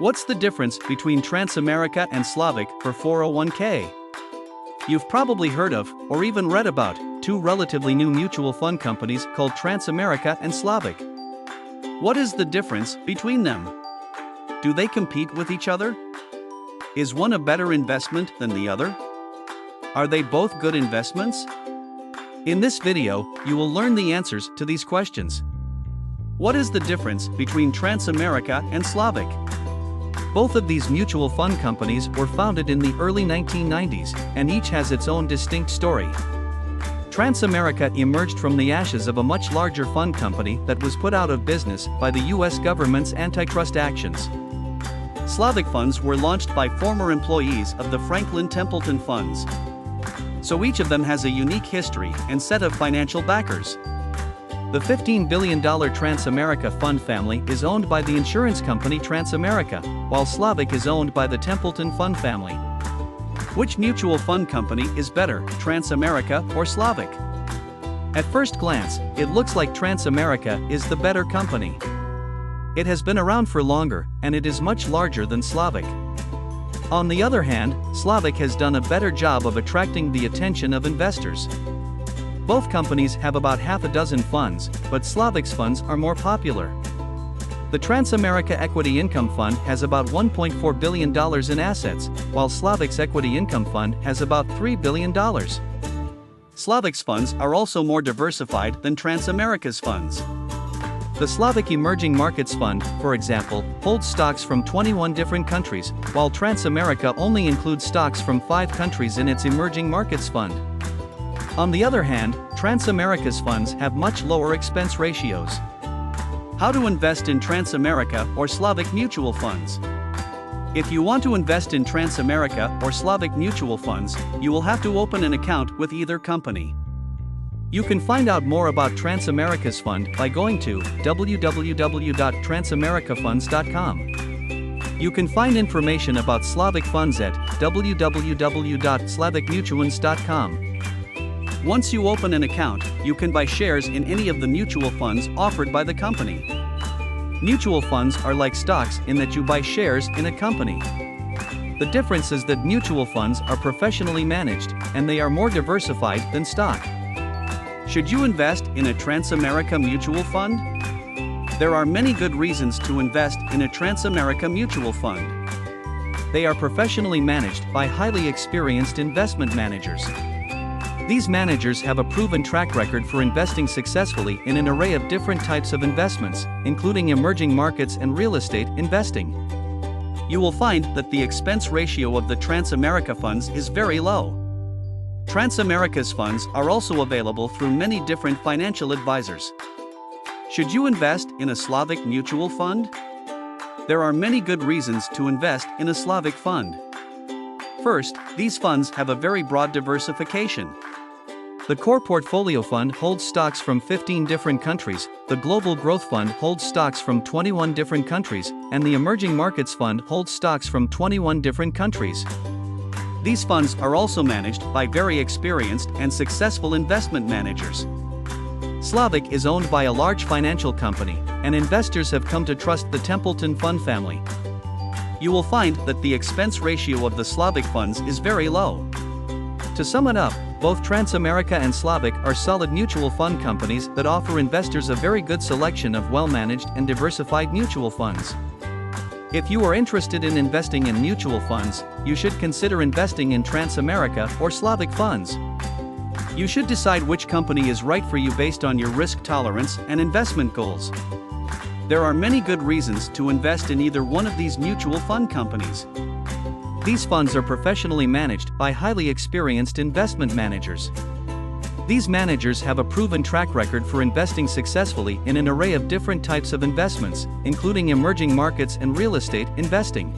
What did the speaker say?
What's the difference between Transamerica and Slavic for 401k? You've probably heard of, or even read about, two relatively new mutual fund companies called Transamerica and Slavic. What is the difference between them? Do they compete with each other? Is one a better investment than the other? Are they both good investments? In this video, you will learn the answers to these questions. What is the difference between Transamerica and Slavic? Both of these mutual fund companies were founded in the early 1990s, and each has its own distinct story. Transamerica emerged from the ashes of a much larger fund company that was put out of business by the US government's antitrust actions. Slavic funds were launched by former employees of the Franklin Templeton funds. So each of them has a unique history and set of financial backers. The $15 billion Transamerica fund family is owned by the insurance company Transamerica, while Slavic is owned by the Templeton Fund family. Which mutual fund company is better, Transamerica or Slavic? At first glance, it looks like Transamerica is the better company. It has been around for longer, and it is much larger than Slavic. On the other hand, Slavic has done a better job of attracting the attention of investors. Both companies have about half a dozen funds, but Slavic's funds are more popular. The Transamerica Equity Income Fund has about $1.4 billion in assets, while Slavic's Equity Income Fund has about $3 billion. Slavic's funds are also more diversified than Transamerica's funds. The Slavic Emerging Markets Fund, for example, holds stocks from 21 different countries, while Transamerica only includes stocks from 5 countries in its Emerging Markets Fund. On the other hand, Transamerica's funds have much lower expense ratios. How to invest in Transamerica or Slavic mutual funds? If you want to invest in Transamerica or Slavic mutual funds, you will have to open an account with either company. You can find out more about Transamerica's fund by going to www.transamericafunds.com. You can find information about Slavic funds at www.slavicmutuals.com. Once you open an account, you can buy shares in any of the mutual funds offered by the company. Mutual funds are like stocks in that you buy shares in a company. The difference is that mutual funds are professionally managed, and they are more diversified than stock. Should you invest in a Transamerica mutual fund? There are many good reasons to invest in a Transamerica mutual fund. They are professionally managed by highly experienced investment managers. These managers have a proven track record for investing successfully in an array of different types of investments, including emerging markets and real estate investing. You will find that the expense ratio of the Transamerica funds is very low. Transamerica's funds are also available through many different financial advisors. Should you invest in a Slavic mutual fund? There are many good reasons to invest in a Slavic fund. First, these funds have a very broad diversification. The Core Portfolio Fund holds stocks from 15 different countries, the Global Growth Fund holds stocks from 21 different countries, and the Emerging Markets Fund holds stocks from 21 different countries. These funds are also managed by very experienced and successful investment managers. Slavic is owned by a large financial company, and investors have come to trust the Templeton Fund family. You will find that the expense ratio of the Slavic funds is very low. To sum it up, both Transamerica and Slavic are solid mutual fund companies that offer investors a very good selection of well-managed and diversified mutual funds. If you are interested in investing in mutual funds, you should consider investing in Transamerica or Slavic funds. You should decide which company is right for you based on your risk tolerance and investment goals. There are many good reasons to invest in either one of these mutual fund companies. These funds are professionally managed by highly experienced investment managers. These managers have a proven track record for investing successfully in an array of different types of investments, including emerging markets and real estate investing.